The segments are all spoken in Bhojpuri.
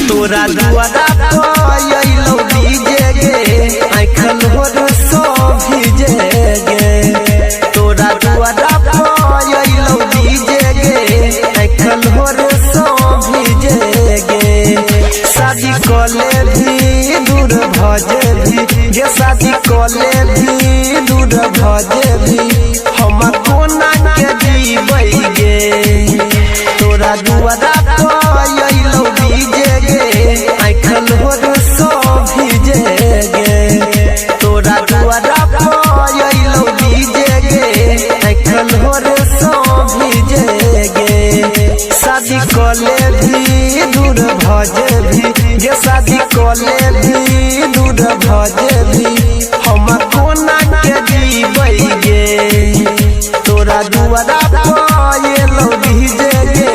तोरा दुआरा पयलो डीजे गे आँखल होर सो भीजे गे। तोरा दुआरा पयलो डीजे गे आँखल होर सो भीजे गे। शादी कले भी दूर भजे भी गे शादी कले भी दूर भजे भी हम कोना के जीबै गे। तोरा दुआरा पयलो डीजे गे आँखल होर सो भीजे गे। तोरा दुआरा पयलो डीजे गे आँखल होर सो भीजे गे। शादी कले भी दूर भजे भी गे शादी कले भी दूर भजे भी हम कोना के जीबै गे। तोरा दुआरा पयलो डीजे गे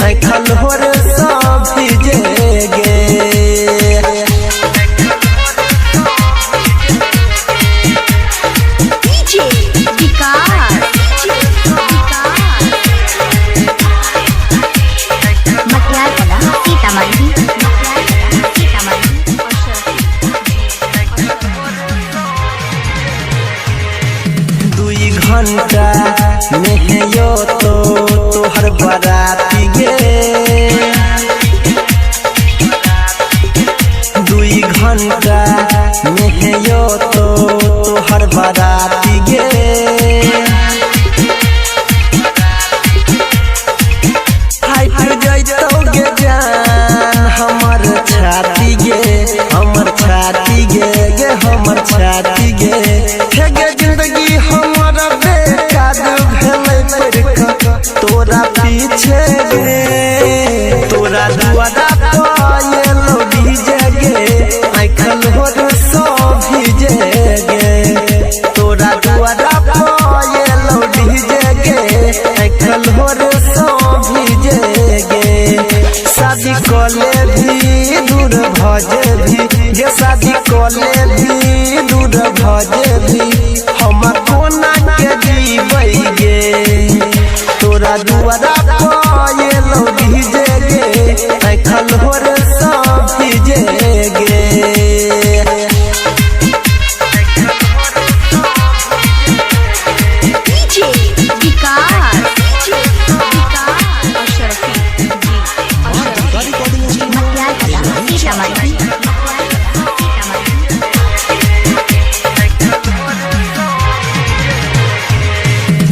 आँखल होर सो भीजे गे। घंटा मेहयो तो तोहर बराती गे। 2 घंटा मेहयो तो तोहर बराती गे। फाइट जैतौ गे जान हमर छाती गे हमर छाती गे गे हमर छाती गे। हे गे जिंदगी हमर बेकार भेलै तोरा पीछे गे। तोरा दुआरा पयलो डीजे गे आँखल होर सो भीजे गे। तोरा दुआरा पयलो डीजे गे आँखल होर सो भीजे गे। शादी कले भी दूर भजे भी गे शादी कले भी दूर भजे भी हम कोना के जीबै गे। तोरा दुआरा पयलो डीजे गे आँखल होर सो भीजे गे।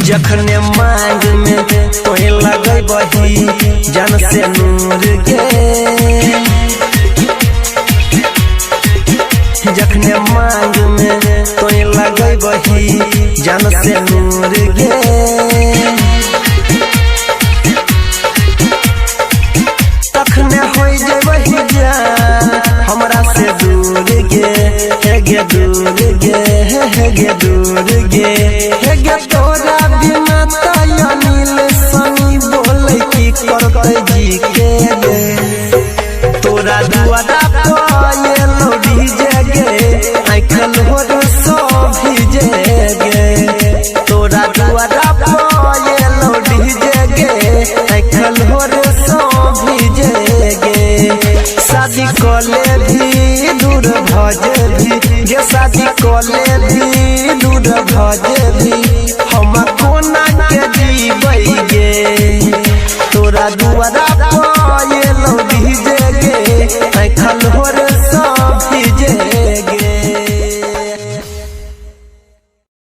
जखने मांग में तोहे लगै बही जन से नूर गे। जखने मांग में तोहे लगै बही जन से नूर गे। तखने हो जेबही जान हमरा से दूर गे। हे गे दूर गे हे गे दूर गे हे गे। तोरा बिना अनिल सनी बोले की करते जी के गे। तोरा दुआरा पयलो डीजे गे आँखल होर सो भीजे गे। तोरा दुआरा पयलो डीजे गे आँखल होर सो भीजे गे। शादी कले भी दूर भजे भी गे शादी कले भी दूर भजे भी